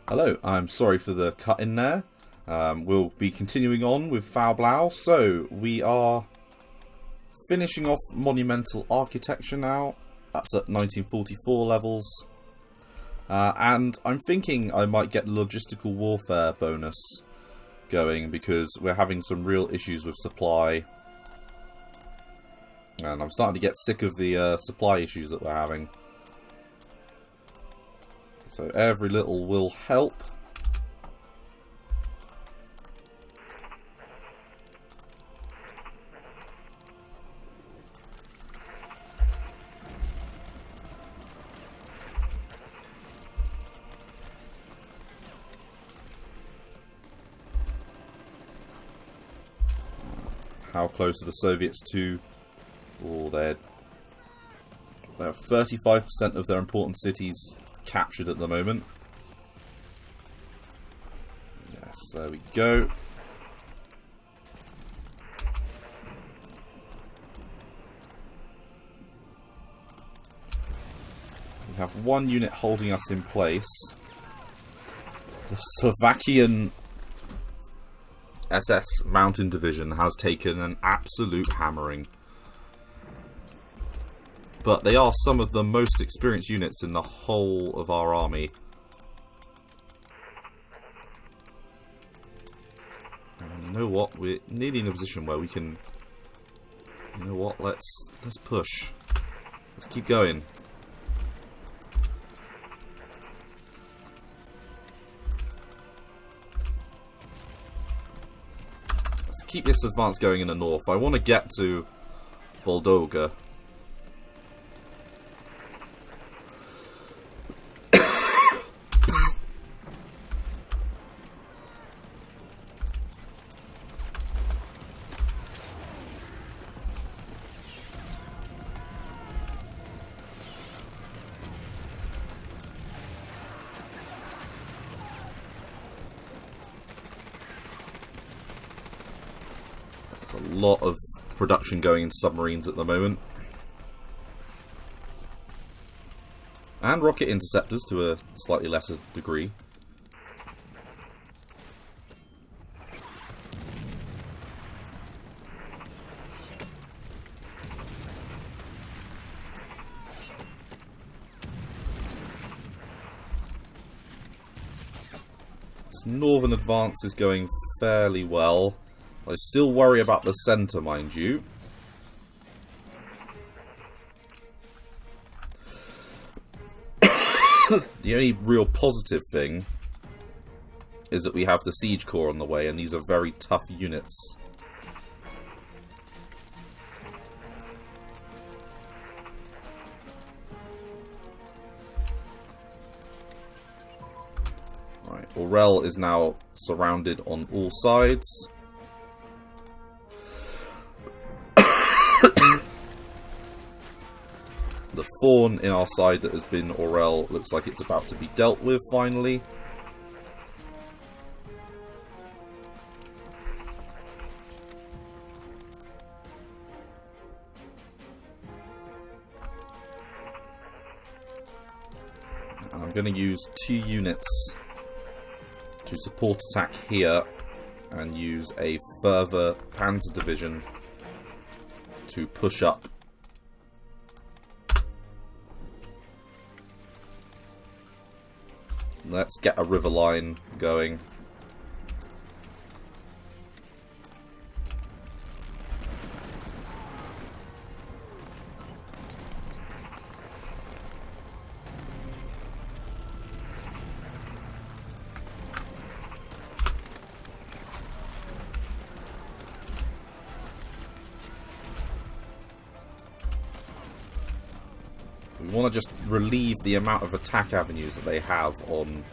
Hello, I'm sorry for the cut in there. We'll be continuing on with Blau. So, we are finishing off Monumental Architecture now. That's at 1944 levels. And I'm thinking I might get Logistical Warfare bonus going because we're having some real issues with supply. And I'm starting to get sick of the supply issues that we're having. So every little will help. How close are the Soviets to? Oh, they're 35% of their important cities captured at the moment. Yes, there we go. We have one unit holding us in place. The Slovakian SS Mountain Division has taken an absolute hammering. But they are some of the most experienced units in the whole of our army. And you know what? We're nearly in a position where we can... You know what? Let's push. Let's keep going. Let's keep this advance going in the north. I want to get to Boldoga. A lot of production going in submarines at the moment. And rocket interceptors to a slightly lesser degree. This northern advance is going fairly well. I still worry about the centre, mind you. The only real positive thing is that we have the Siege Corps on the way, and these are very tough units. Right, Orel is now surrounded on all sides. The thorn in our side that has been Orel looks like it's about to be dealt with finally. And I'm going to use 2 units to support attack here and use a further Panzer Division to push up. Let's get a river line going. We want to just relieve the amount of attack avenues that they have on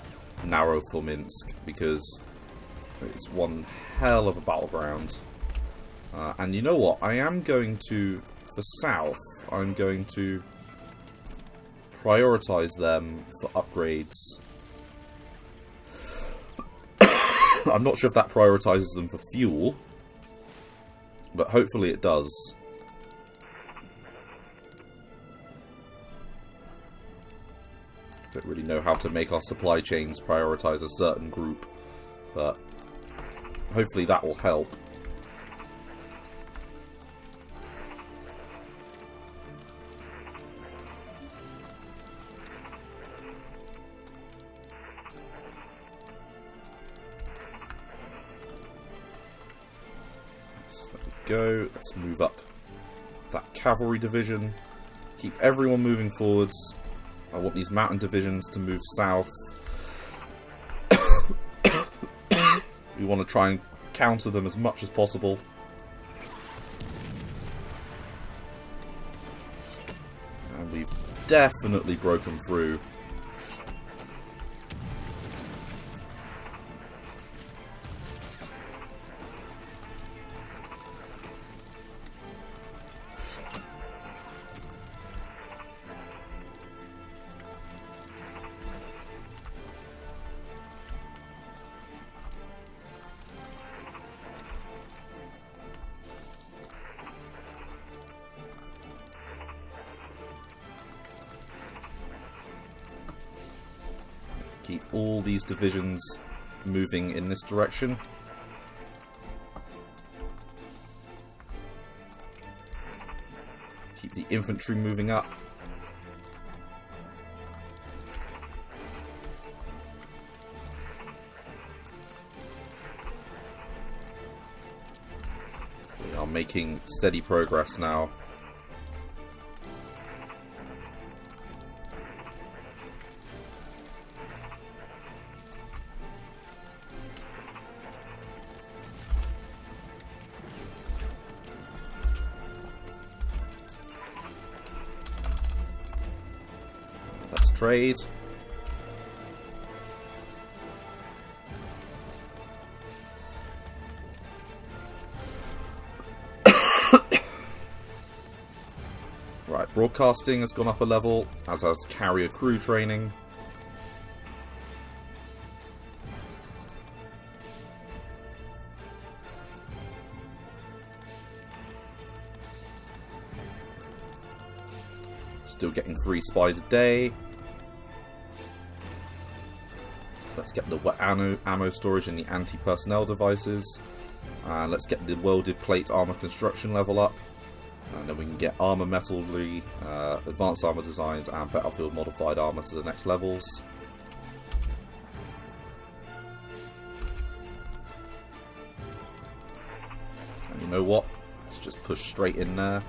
Narrow Fominsk, because it's one hell of a battleground. And you know what? I am going to, for south, I'm going to prioritize them for upgrades. I'm not sure if that prioritizes them for fuel, but hopefully it does. Don't really know how to make our supply chains prioritize a certain group, but hopefully that will help. Go. Let's move up that cavalry division. Keep everyone moving forwards. I want these mountain divisions to move south. We want to try and counter them as much as possible. And we've definitely broken through. Keep all these divisions moving in this direction. Keep the infantry moving up. We are making steady progress now. Trade. Right, broadcasting has gone up a level, as has carrier crew training. Still getting 3 spies a day. Let's get the ammo storage and the anti-personnel devices. And let's get the welded plate armor construction level up. And then we can get armor metallurgy, advanced armor designs, and battlefield modified armor to the next levels. And you know what? Let's just push straight in there.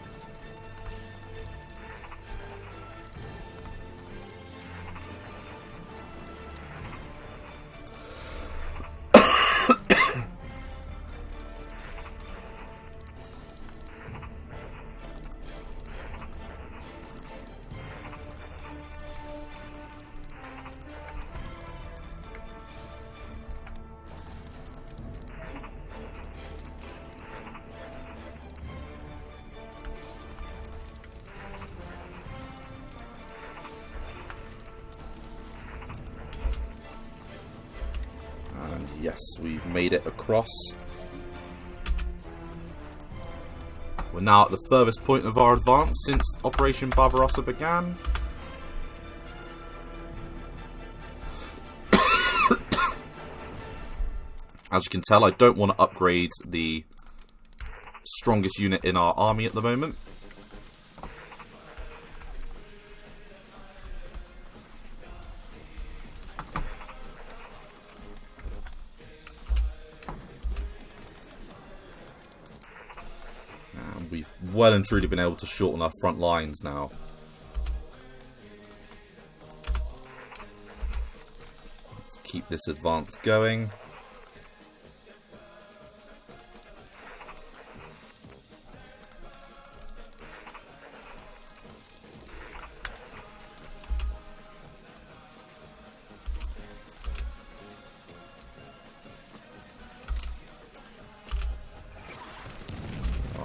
Yes, we've made it across. We're now at the furthest point of our advance since Operation Barbarossa began. As you can tell, I don't want to upgrade the strongest unit in our army at the moment. We've well and truly been able to shorten our front lines now. Let's keep this advance going.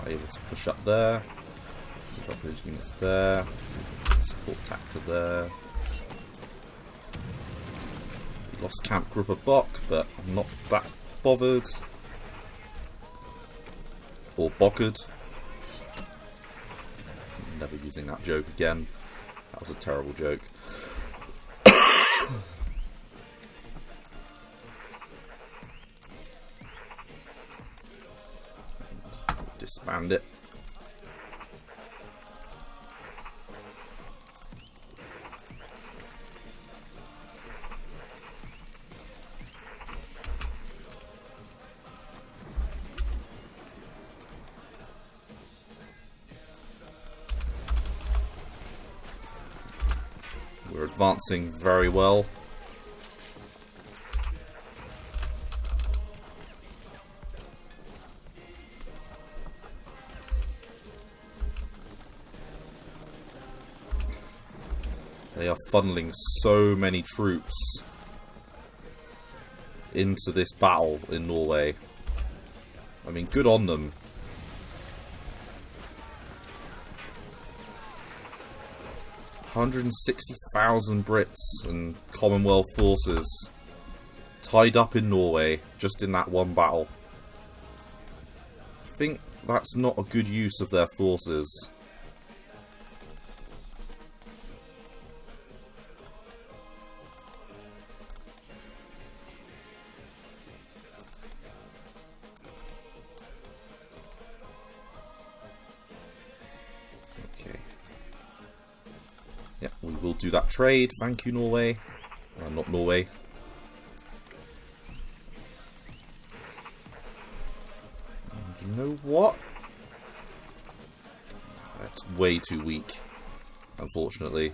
Able to push up there, drop those units there, support tack to there. We lost Camp Grupper Bock, but I'm not that bothered. Or bockered. Never using that joke again. That was a terrible joke. expand it. We're advancing very well. They are funneling so many troops into this battle in Norway. I mean, good on them. $160,000 Brits and Commonwealth forces tied up in Norway just in that one battle. I think that's not a good use of their forces. Yeah, we will do that trade. Thank you, Norway. Not Norway. And you know what? That's way too weak, unfortunately.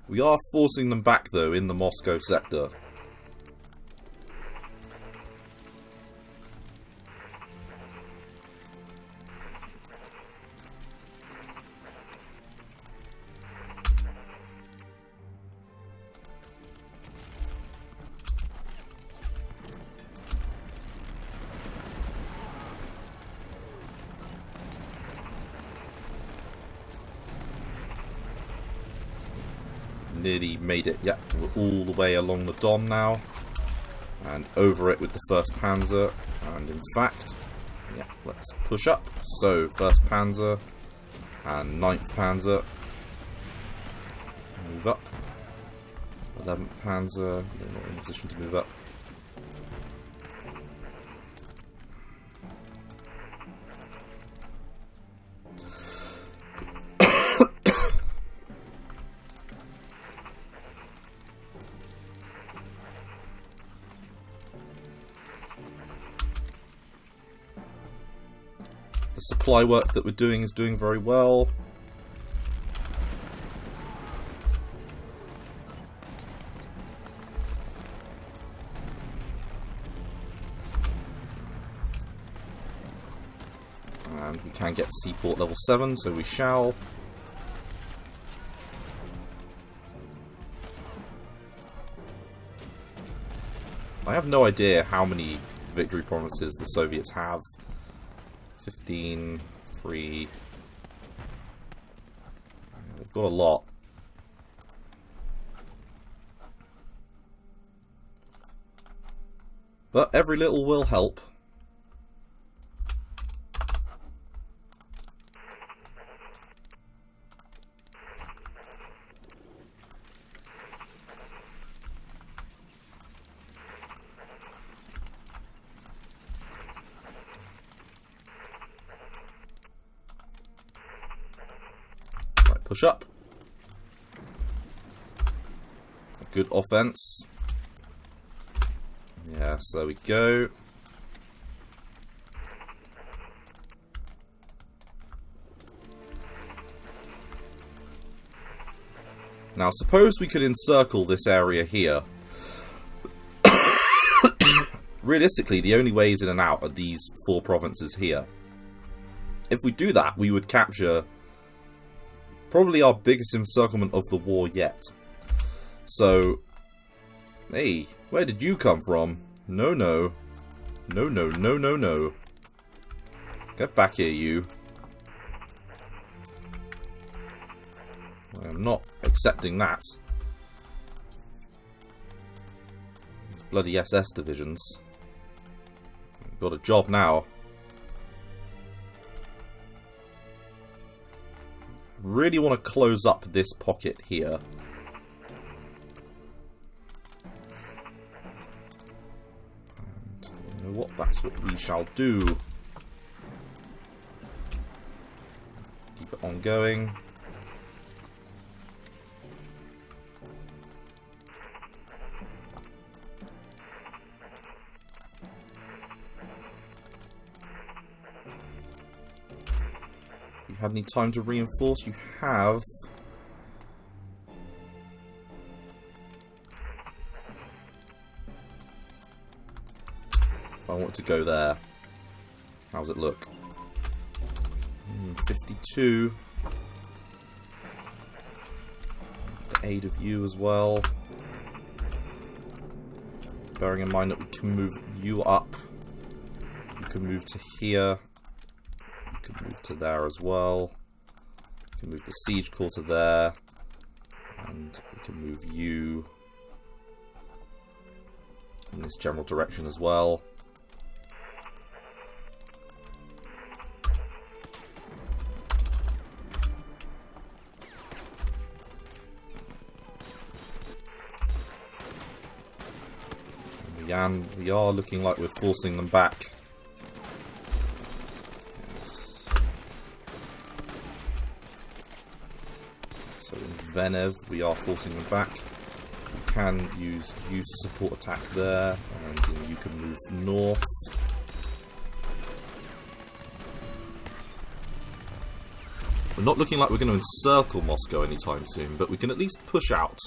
We are forcing them back, though, in the Moscow sector. Nearly made it. Yeah, we're all the way along the Don now. And over it with the 1st Panzer. And in fact, yeah, let's push up. So, 1st Panzer and 9th Panzer. Move up. 11th Panzer. They're not in a position to move up. The supply work that we're doing is doing very well. And we can get seaport level 7, so we shall. I have no idea how many victory promises the Soviets have. 15, 3. They've got a lot. But every little will help. Push up. A good offense. Yes, there we go. Now, suppose we could encircle this area here. Realistically, the only ways in and out are these 4 provinces here. If we do that, we would capture probably our biggest encirclement of the war yet. So, hey, where did you come from? No, no. No, no, no, no, no. Get back here, you. I am not accepting that. These bloody SS divisions. Got a job now. really want to close up this pocket here. And you know what? That's what we shall do. Keep it on going. You had any time to reinforce? You have. If I want to go there, how's it look? 52. The aid of you as well. Bearing in mind that we can move you up. You can move to here. You can move to there as well. We can move the siege corps to there. And we can move you in this general direction as well. And we are looking like we're forcing them back. So in Venev, we are forcing them back. We can use you to support attack there, and you can move north. We're not looking like we're going to encircle Moscow anytime soon, but we can at least push out.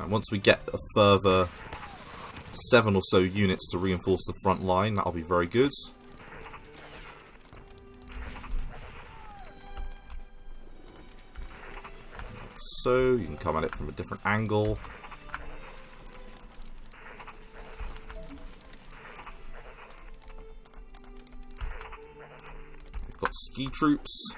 Once we get a further 7 or so units to reinforce the front line, that'll be very good. So, you can come at it from a different angle. We've got ski troops.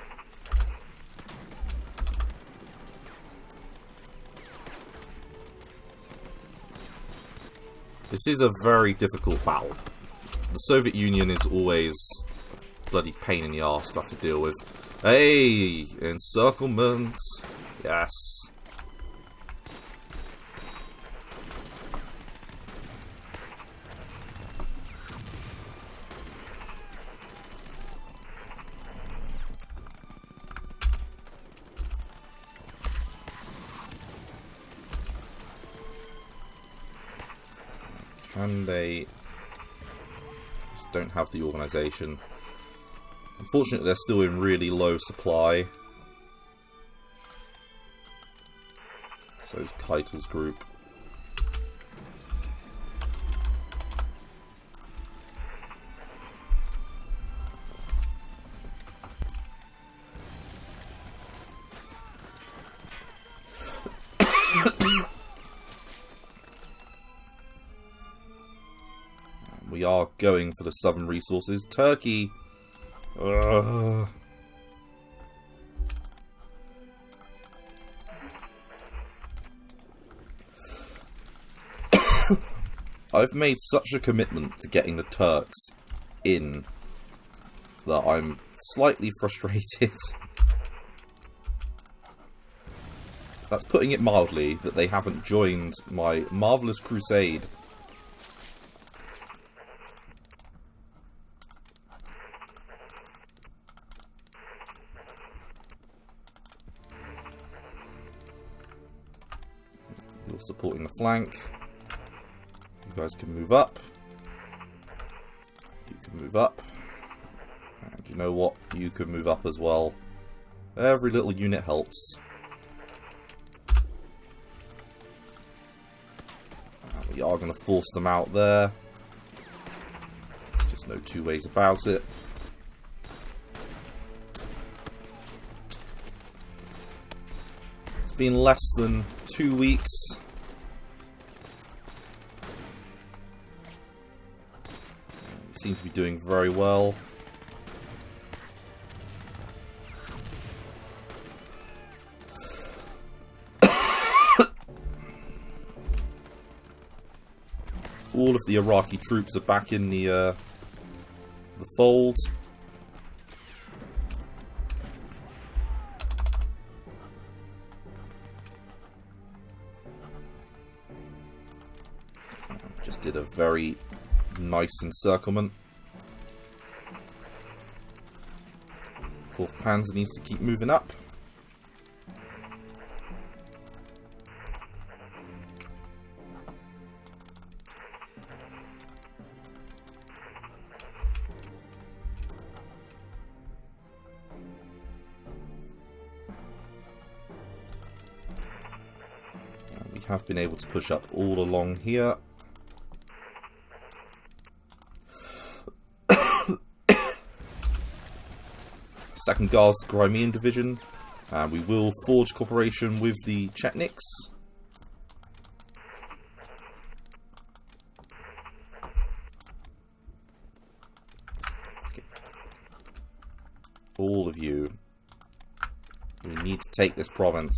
This is a very difficult battle. The Soviet Union is always a bloody pain in the arse to have to deal with. Hey! Encirclement! Yes. And they just don't have the organisation. Unfortunately, they're still in really low supply. So is Keitel's group. We are going for the southern resources. Turkey. I've made such a commitment to getting the Turks in that I'm slightly frustrated. That's putting it mildly, that they haven't joined my marvellous crusade. You're supporting the flank. You guys can move up. You can move up. And you know what? You can move up as well. Every little unit helps. We are going to force them out there. There's just no two ways about it. It's been less than 2 weeks. We seem to be doing very well. All of the Iraqi troops are back in the fold. Just did a very nice encirclement. 4th Panzer needs to keep moving up. We have been able to push up all along here. Second Guards Crimean Division. We will forge cooperation with the Chetniks. Okay. All of you. We need to take this province.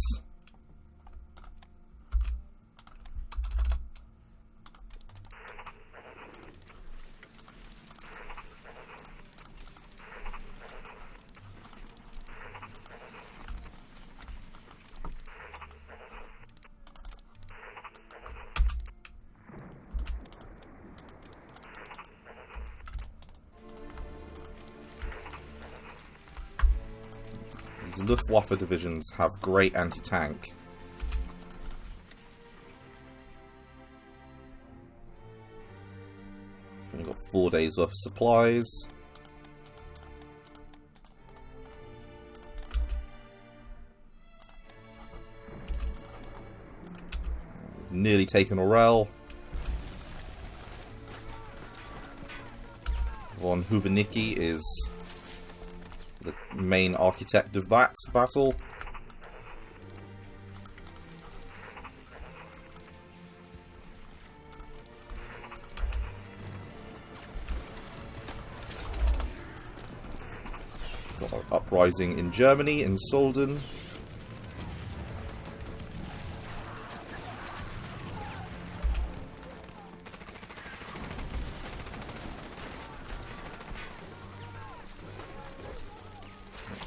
These Luftwaffe divisions have great anti-tank. We've got 4 days worth of supplies. We've nearly taken Orel. Von Hubenicki is the main architect of that battle. Got an uprising in Germany, in Solden.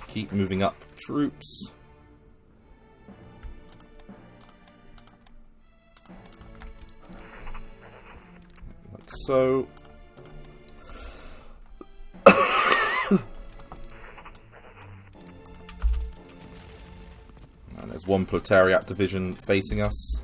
Keep moving up troops. Like so. And there's one Proletariat division facing us.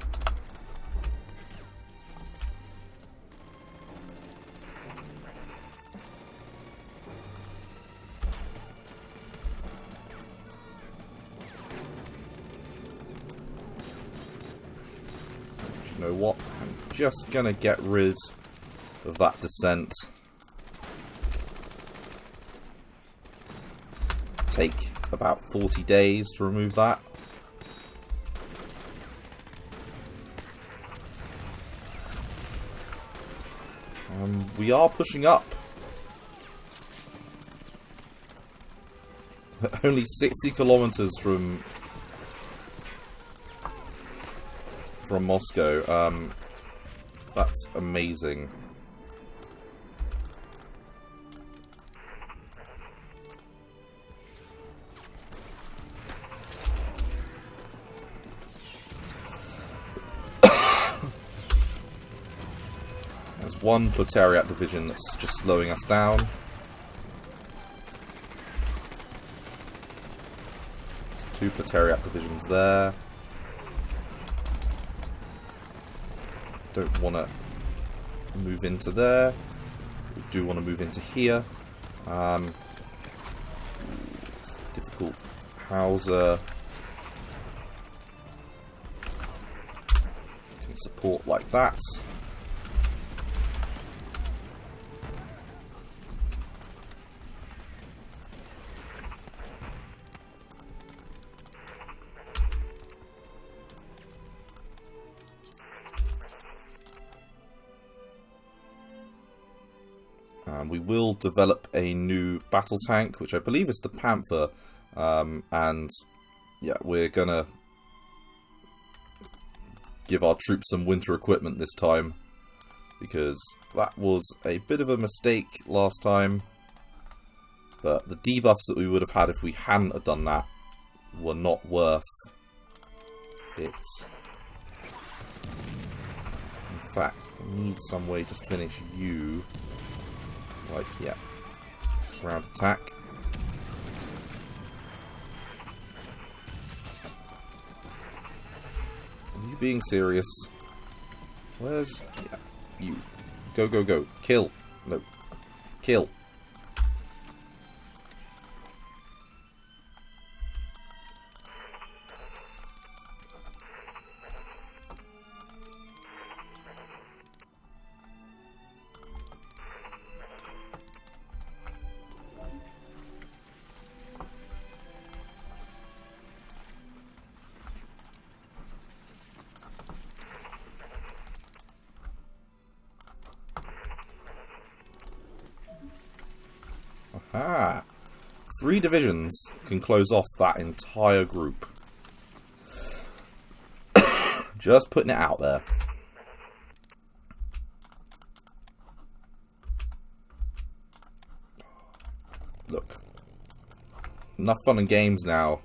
You know what? I'm just gonna get rid of that descent. Take about 40 days to remove that. We are pushing up. Only 60 kilometers from Moscow. That's amazing. There's one Proletariat division that's just slowing us down. There's 2 Proletariat divisions there. Don't want to move into there. We do want to move into here. It's difficult. Hauser can support like that. We will develop a new battle tank, which I believe is the Panther, and yeah, we're gonna give our troops some winter equipment this time, because that was a bit of a mistake last time, but the debuffs that we would have had if we hadn't have done that were not worth it. In fact, I need some way to finish you. Like, yeah. Ground attack. Are you being serious? Where's... yeah, you. Go, go, go. Kill. No. Kill. Aha! 3 divisions can close off that entire group. Just putting it out there. Look. Enough fun and games now.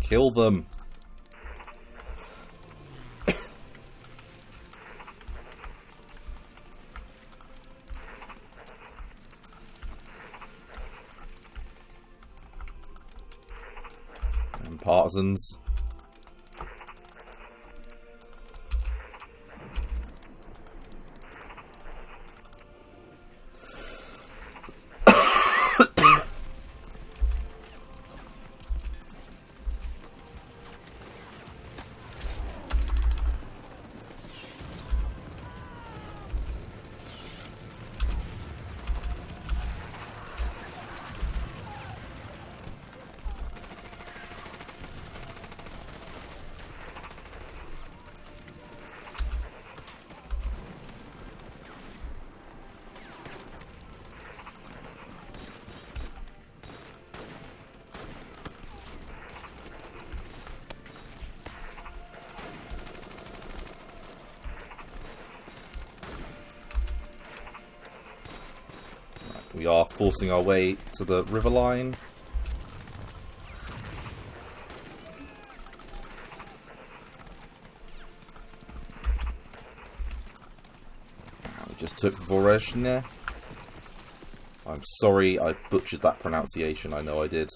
Kill them. And partisans. We are forcing our way to the river line. We just took Vorezhne. I'm sorry I butchered that pronunciation, I know I did.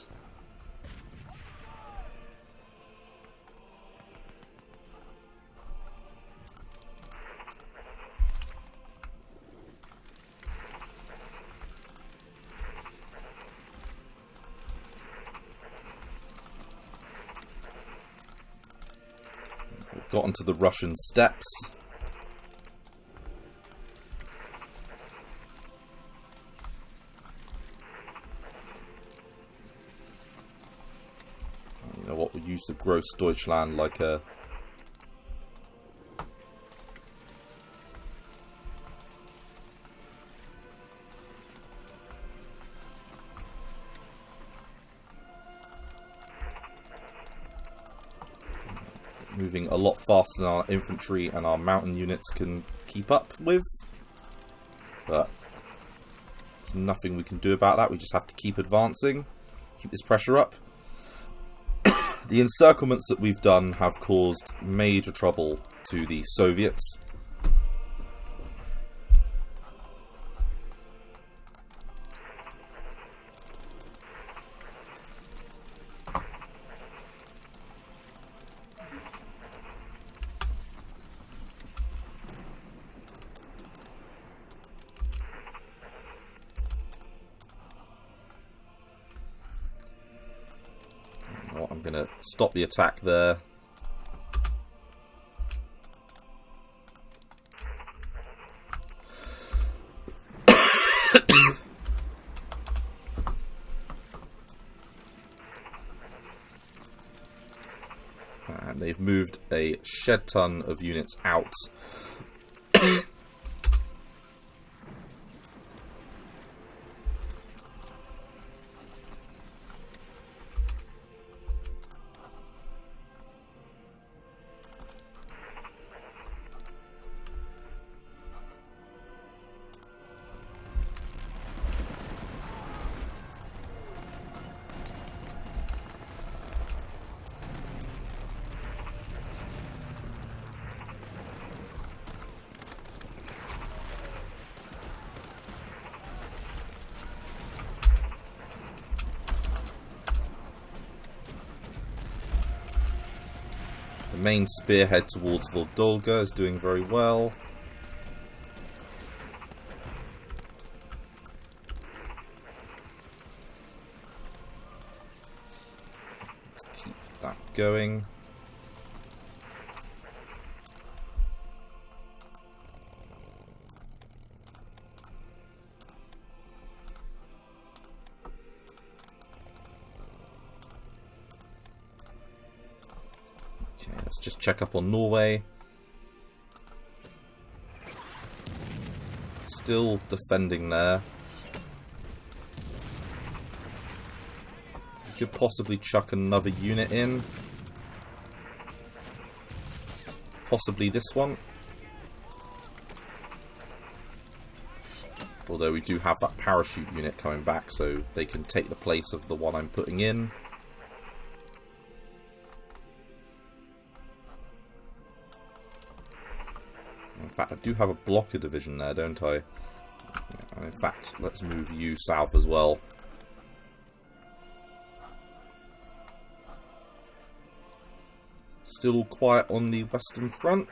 Got onto the Russian steppes. You know what, we used to gross Deutschland like a... moving a lot faster than our infantry and our mountain units can keep up with. But there's nothing we can do about that. We just have to keep advancing, keep this pressure up. The encirclements that we've done have caused major trouble to the Soviets. I'm going to stop the attack there. And they've moved a shed ton of units out. main spearhead towards Voldolga is doing very well. Let's keep that going. Let's just check up on Norway. Still defending there. You could possibly chuck another unit in. Possibly this one. Although we do have that parachute unit coming back, so they can take the place of the one I'm putting in. In fact, I do have a blocker division there, don't I? And in fact, let's move you south as well. Still quiet on the Western Front,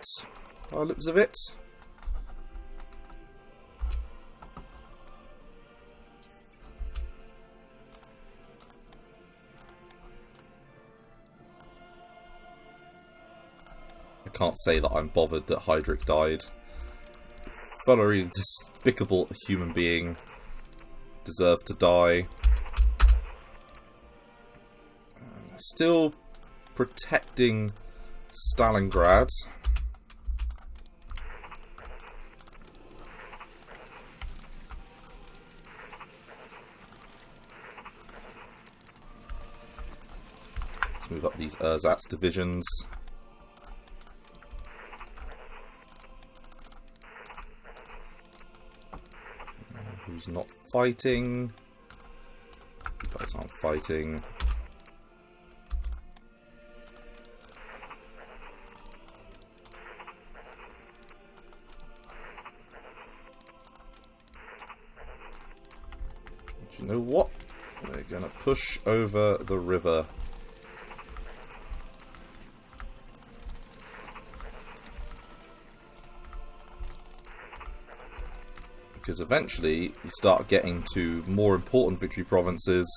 by the looks of it. I can't say that I'm bothered that Hydric died. Thoroughly despicable human being. Deserved to die. Still protecting Stalingrad. Let's move up these ersatz divisions. Who's not fighting? You guys aren't fighting. Do you know what? We're gonna push over the river. Because eventually you start getting to more important victory provinces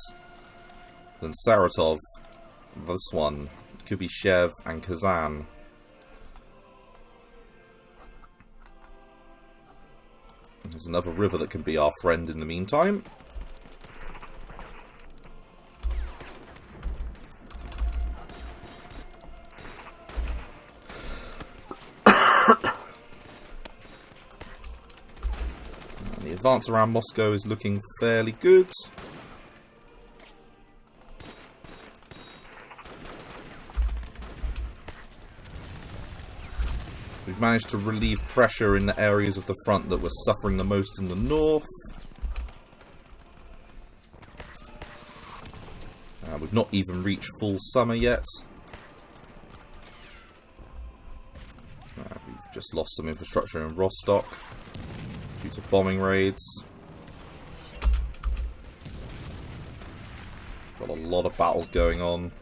than Saratov. This one could be Shev and Kazan. There's another river that can be our friend in the meantime. The advance around Moscow is looking fairly good. We've managed to relieve pressure in the areas of the front that were suffering the most in the north. We've not even reached full summer yet. We've just lost some infrastructure in Rostock due to bombing raids. Got a lot of battles going on.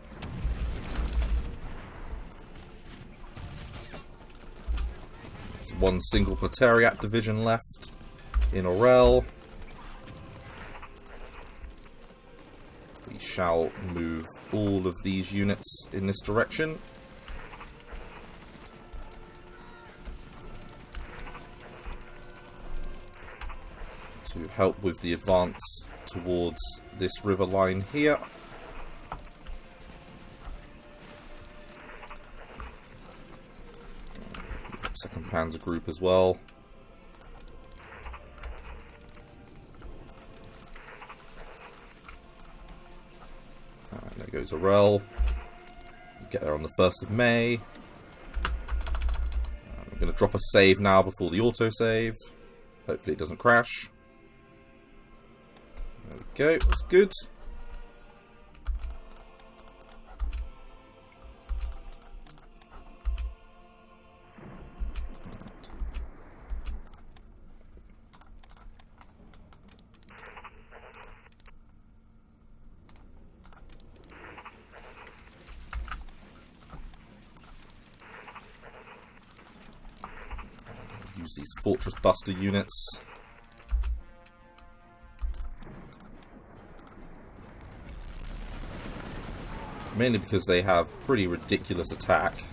There's one single Proletariat division left in Orel. We shall move all of these units in this direction. To help with the advance towards this river line here. Second Panzer Group as well. There goes Orel. Get there on the 1st of May. I'm going to drop a save now before the autosave. Hopefully it doesn't crash. There we go, that's good. use these Fortress Buster units. Mainly because they have pretty ridiculous attack.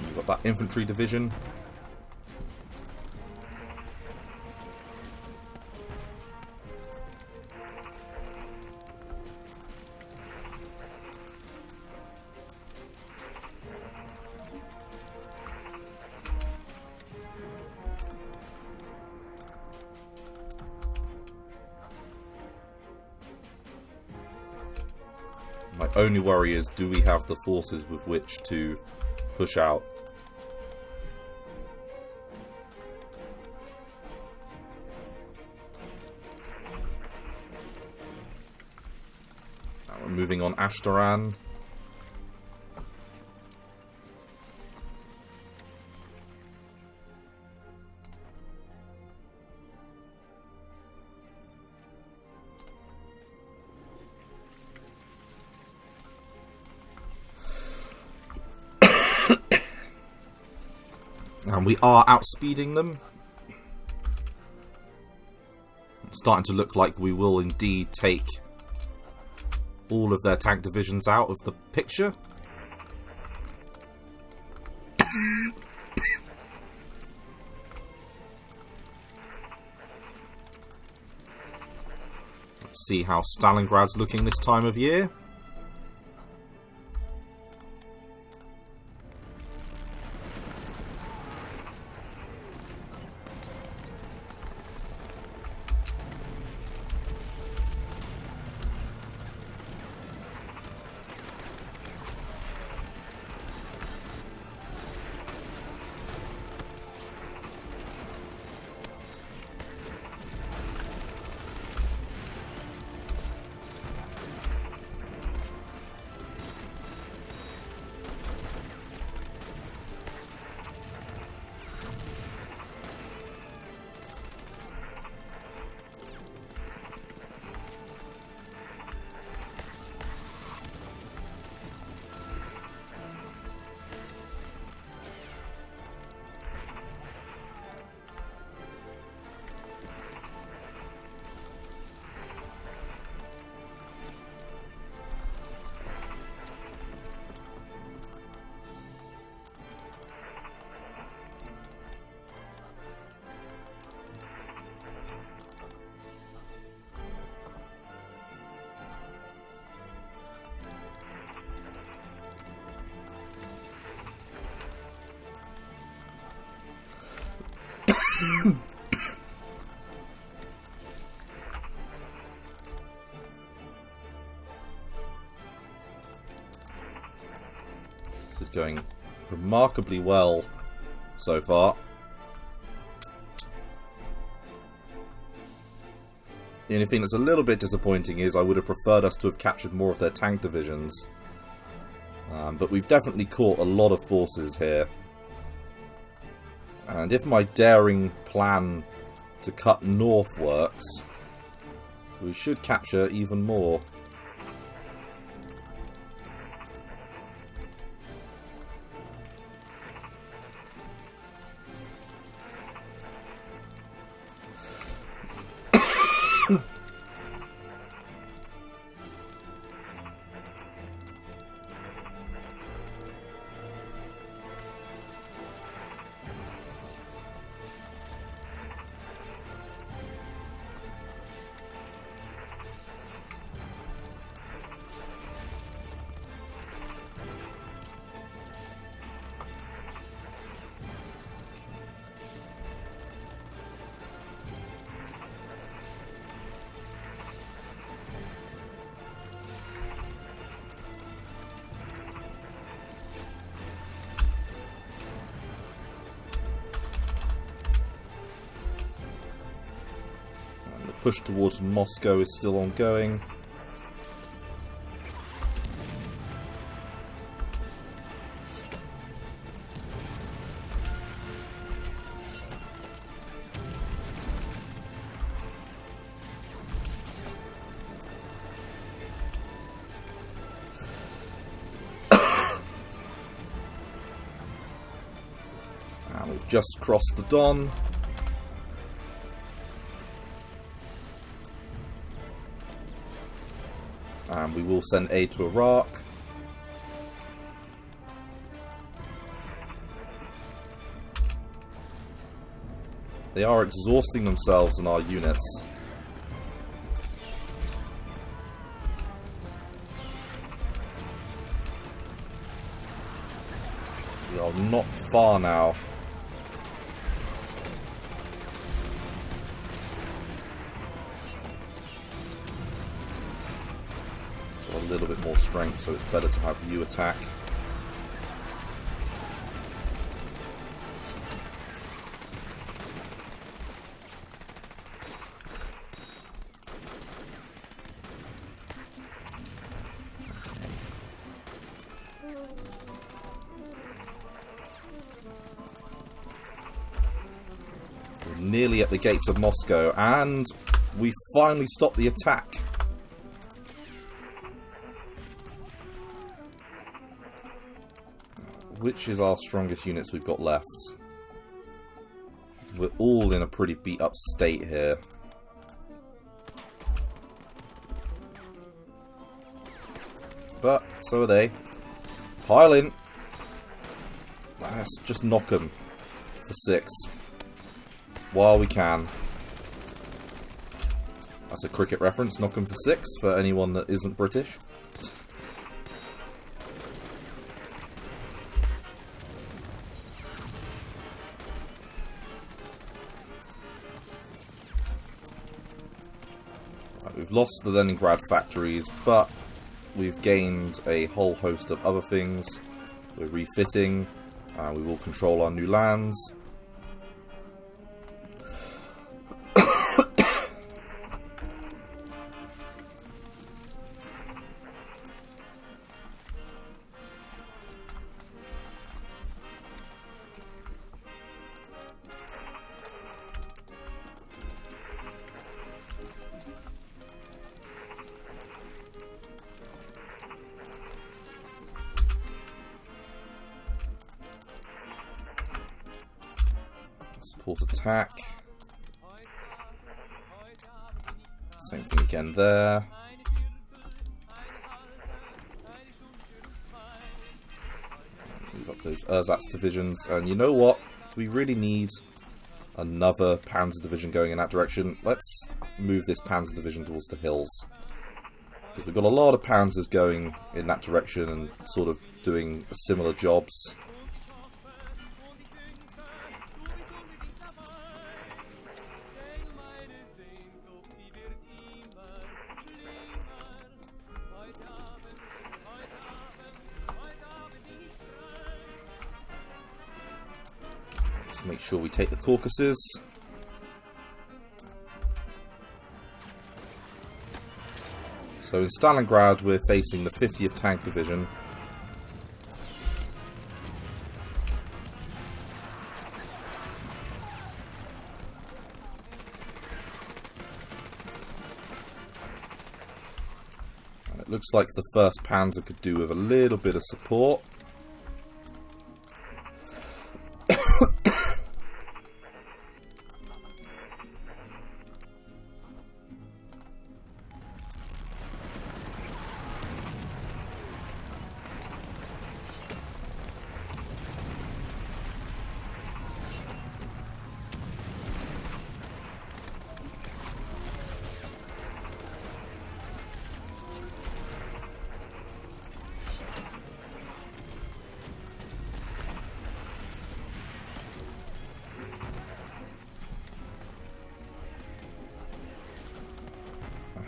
You've got that infantry division. My only worry is, do we have the forces with which to push out? Now we're moving on Ashtaran. And we are outspeeding them. It's starting to look like we will indeed take all of their tank divisions out of the picture. Let's see how Stalingrad's looking this time of year. This is going remarkably well so far. The only thing that's a little bit disappointing is I would have preferred us to have captured more of their tank divisions. But we've definitely caught a lot of forces here. And if my daring plan to cut north works, we should capture even more. Push towards Moscow is still ongoing. And we've just crossed the Don. And we will send aid to Iraq. They are exhausting themselves in our units. We are not far now. Got a little bit more strength, so it's better to have you attack. Nearly at the gates of Moscow, and we finally stopped the attack. Which is our strongest units we've got left? We're all in a pretty beat up state here. But so are they. Pile in. Let's just knock them for 6. While we can. That's a cricket reference, knock 'em for 6 for anyone that isn't British. Right, we've lost the Leningrad factories, but we've gained a whole host of other things. We're refitting, we will control our new lands. Support attack. Same thing again there. We've got those ersatz divisions, and you know what? Do we really need another Panzer division going in that direction? Let's move this Panzer division towards the hills. Because we've got a lot of Panzers going in that direction and sort of doing similar jobs. Let's make sure we take the Caucasus. So in Stalingrad we're facing the 50th Tank Division. And it looks like the 1st Panzer could do with a little bit of support.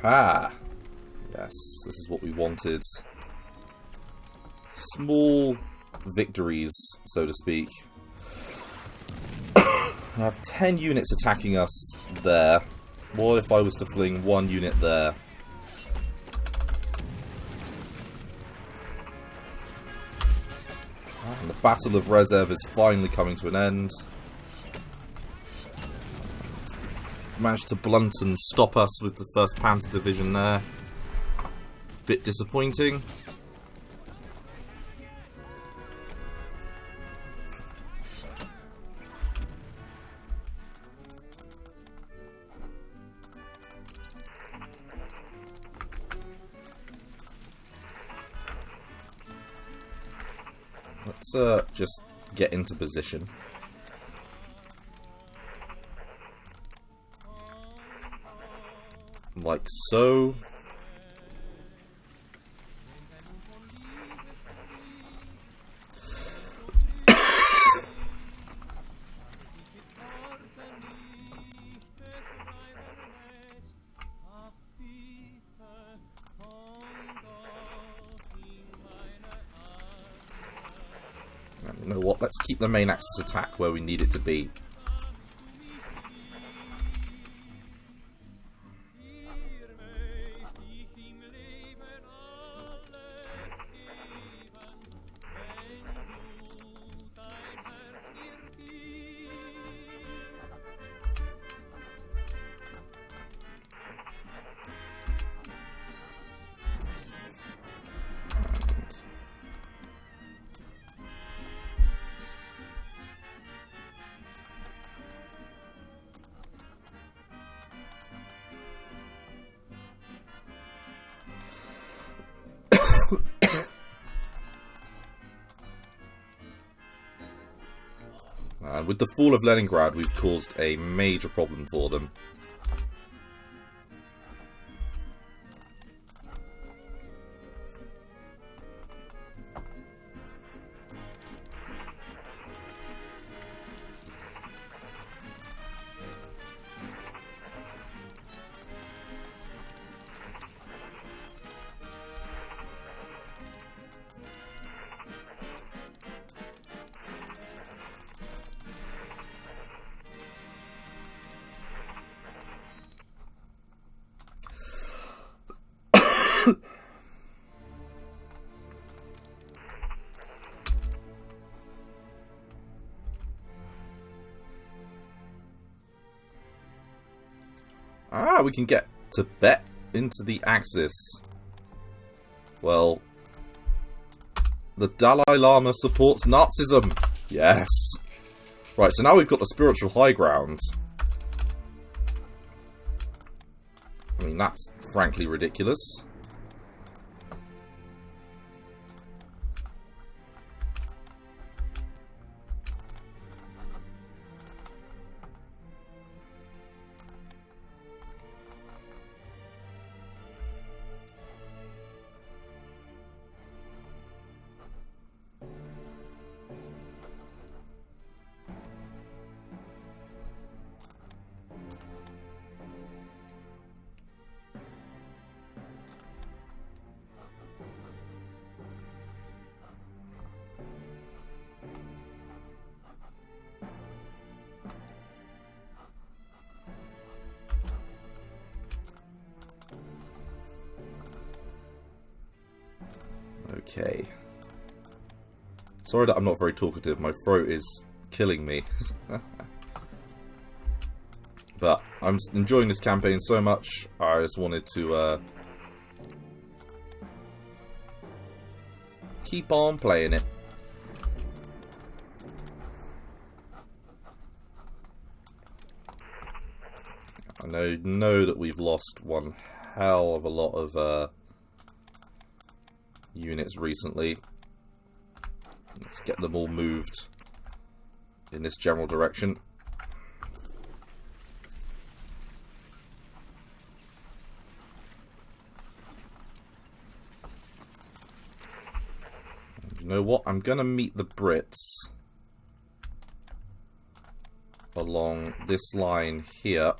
Aha! Yes, this is what we wanted. Small victories, so to speak. I have 10 units attacking us there. What if I was to fling 1 unit there? And the Battle of Rezev is finally coming to an end. Managed to blunt and stop us with the 1st Panzer Division there. Bit disappointing. let's just get into position. Like so. You know what? Let's keep the main axis attack where we need it to be. And with the fall of Leningrad, we've caused a major problem for them. Ah, we can get Tibet into the Axis. Well, the Dalai Lama supports Nazism. Yes. Right, so now we've got the spiritual high ground. I mean, that's frankly ridiculous. Okay. Sorry that I'm not very talkative. My throat is killing me. But I'm enjoying this campaign so much, I just wanted to keep on playing it. I know that we've lost one hell of a lot of units recently. Let's get them all moved in this general direction. And you know what? I'm gonna meet the Brits along this line here.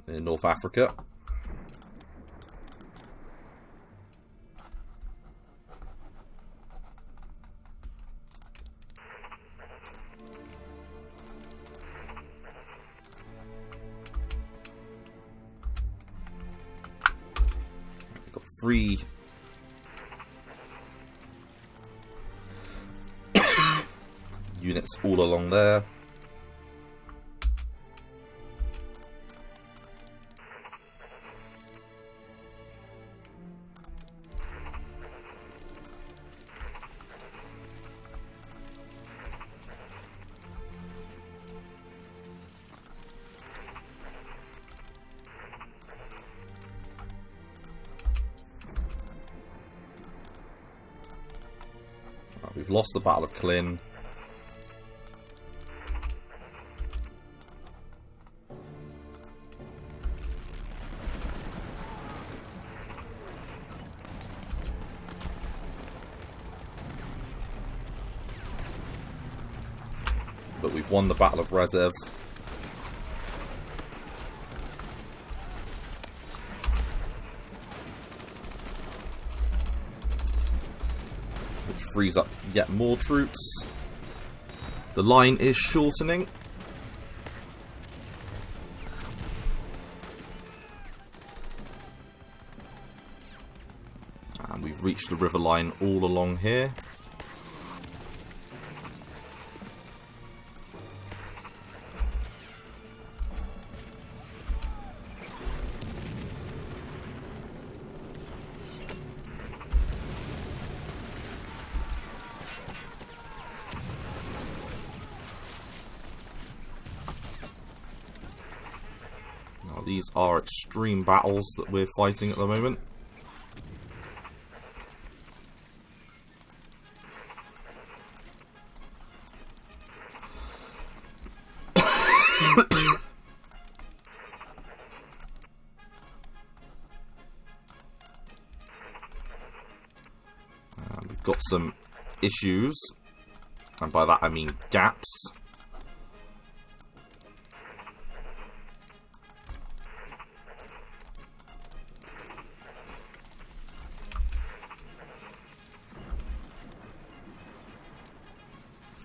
In North Africa. We've got 3 units all along there. We've lost the Battle of Klin. But we've won the Battle of Rezev. Which frees up yet more troops. The line is shortening. And we've reached the river line all along here. These are extreme battles that we're fighting at the moment. We've got some issues, and by that I mean gaps.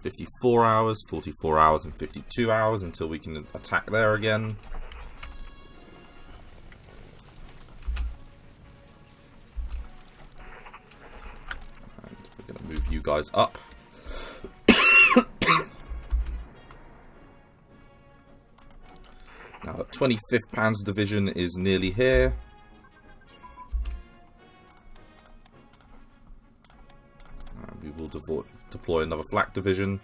"54 hours, 44 hours, and 52 hours until we can attack there again." And we're going to move you guys up. Now, the 25th Panzer Division is nearly here. And we will deploy another flak division.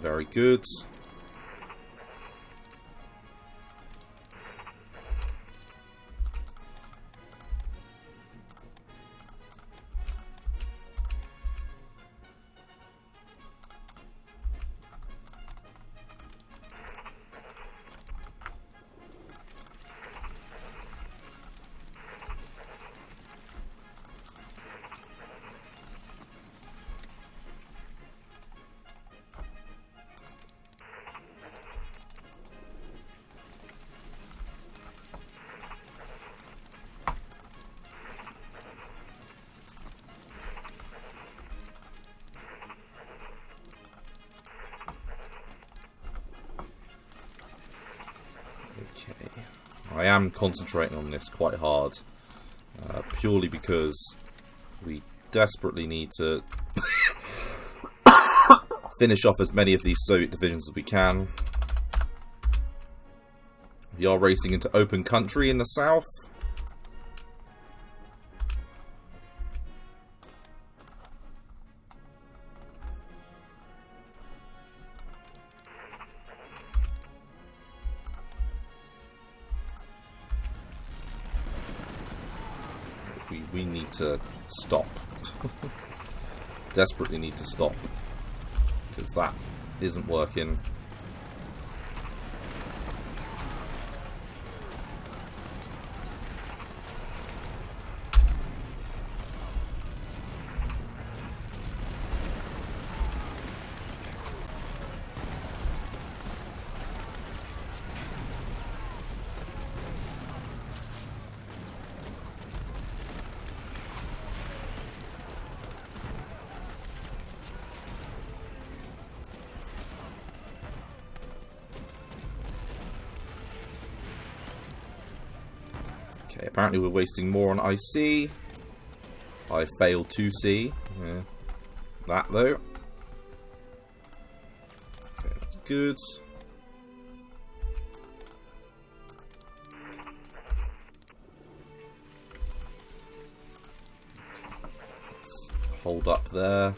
Very good. Okay, I am concentrating on this quite hard, purely because we desperately need to finish off as many of these Soviet divisions as we can. We are racing into open country in the south. We need to stop. Desperately need to stop. Because that isn't working. Okay, apparently we're wasting more on IC. I failed to see. Yeah. That though. Okay, that's good. hold up there.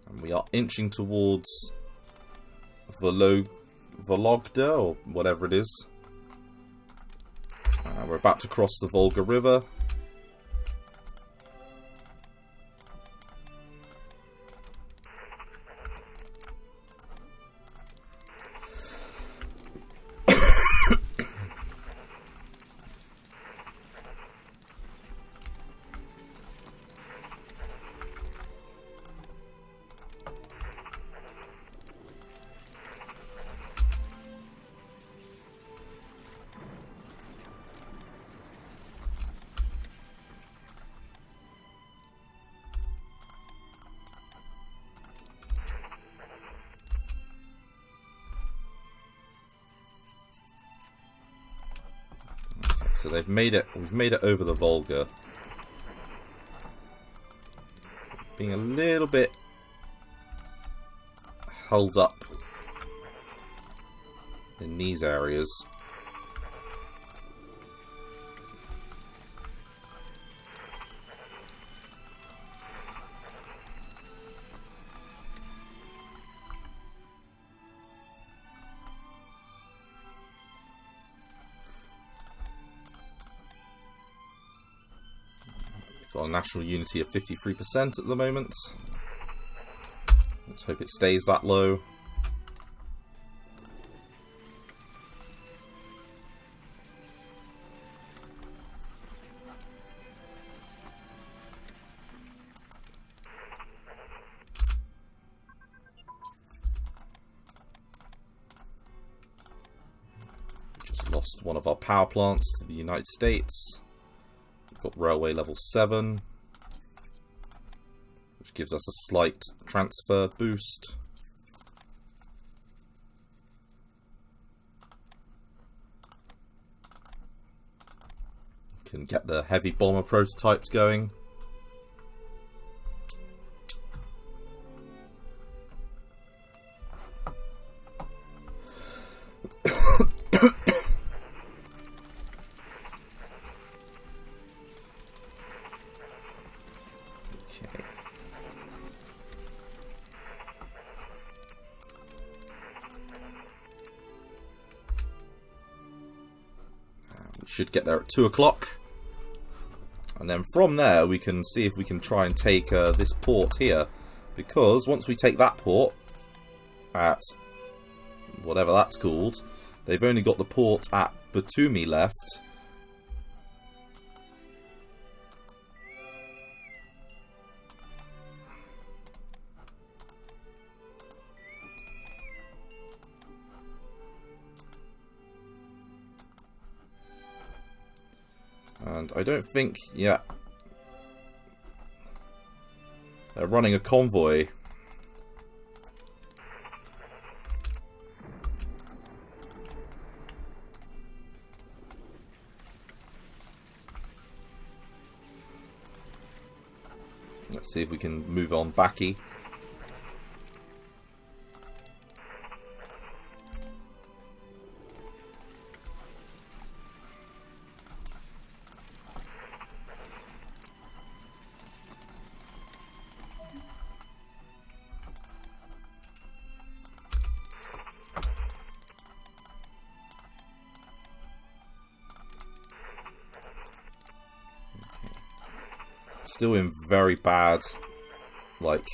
And we are inching towards Vologda, or whatever it is. We're about to cross the Volga River. So they've made it. We've made it over the Volga. Being a little bit held up in these areas. Got a national unity of 53% at the moment. Let's hope it stays that low. Just lost one of our power plants to the United States. Got railway level 7, which gives us a slight transfer boost. Can get the heavy bomber prototypes going. Should get there at 2 o'clock, and then from there we can see if we can try and take this port here, because once we take that port at whatever that's called, they've only got the port at Batumi left. And I don't think, yeah, they're running a convoy. Let's see if we can move on Baki. Still in very bad, like,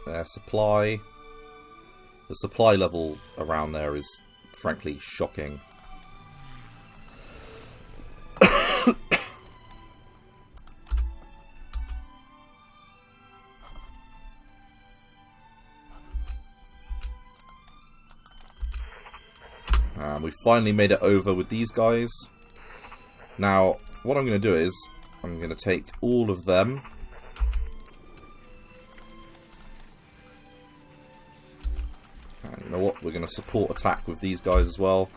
air supply. The supply level around there is frankly shocking. We finally made it over with these guys. Now, what I'm going to do is, I'm going to take all of them. And you know what? We're going to support attack with these guys as well.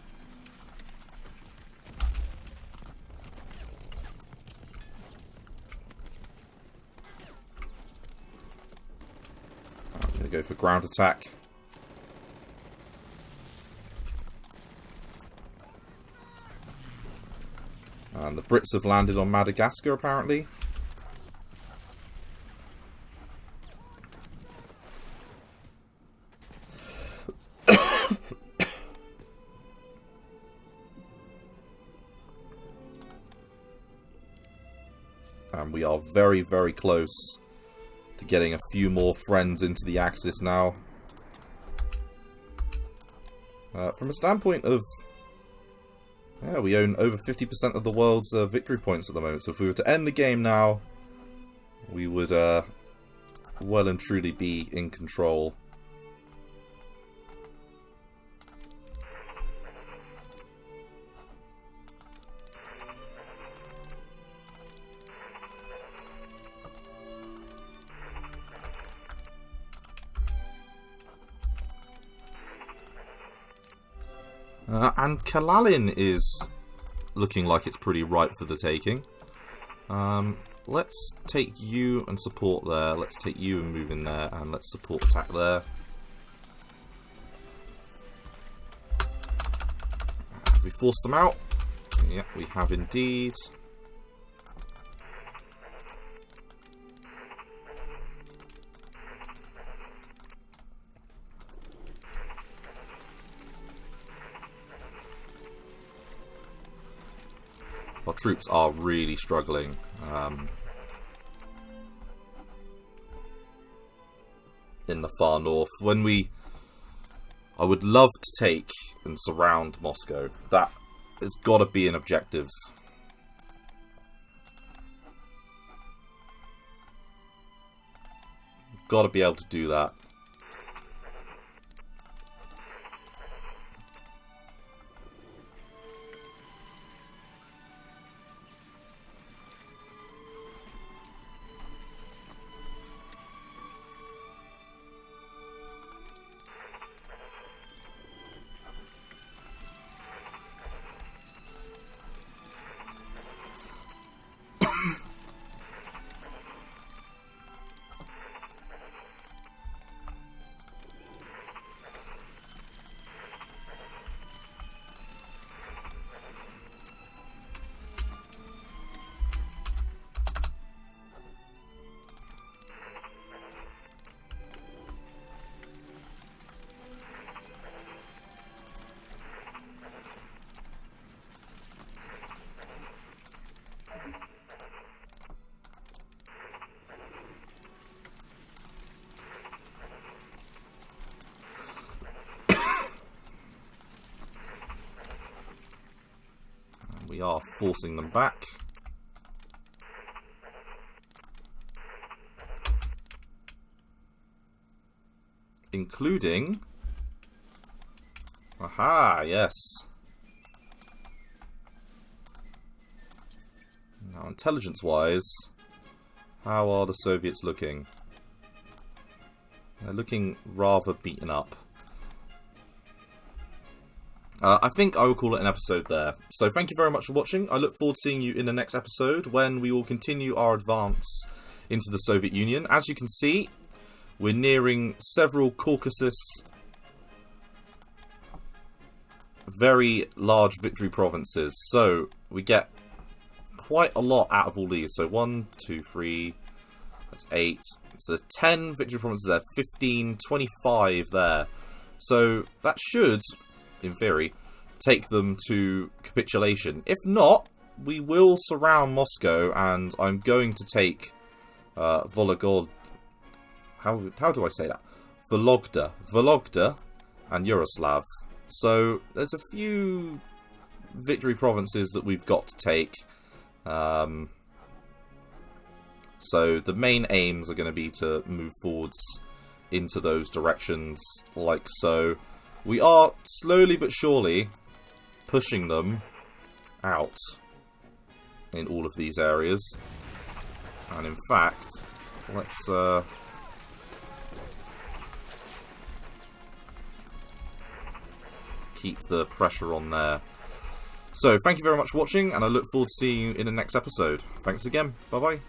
for ground attack. And the Brits have landed on Madagascar, apparently. And we are very, very close to getting a few more friends into the Axis now. From a standpoint of... yeah, we own over 50% of the world's victory points at the moment. So if we were to end the game now, we would well and truly be in control. And Kalalin is looking like it's pretty ripe for the taking. Let's take you and support there. Let's take you and move in there. And let's support attack there. Have we forced them out? Yeah, we have indeed. Our troops are really struggling. In the far north. I would love to take and surround Moscow. That has got to be an objective. Got to be able to do that. We are forcing them back. Including... aha, yes. Now, intelligence-wise, how are the Soviets looking? They're looking rather beaten up. I think I will call it an episode there. So thank you very much for watching. I look forward to seeing you in the next episode when we will continue our advance into the Soviet Union. As you can see, we're nearing several Caucasus very large victory provinces. So we get quite a lot out of all these. So 1, 2, 3, that's 8. So there's 10 victory provinces there, 15, 25 there. So that should, in theory, take them to capitulation. If not, we will surround Moscow, and I'm going to take Vologda. How do I say that? Vologda and Yaroslav. So there's a few victory provinces that we've got to take. So the main aims are going to be to move forwards into those directions, like so. We are slowly but surely pushing them out in all of these areas. And in fact, let's keep the pressure on there. So thank you very much for watching, and I look forward to seeing you in the next episode. Thanks again. Bye bye.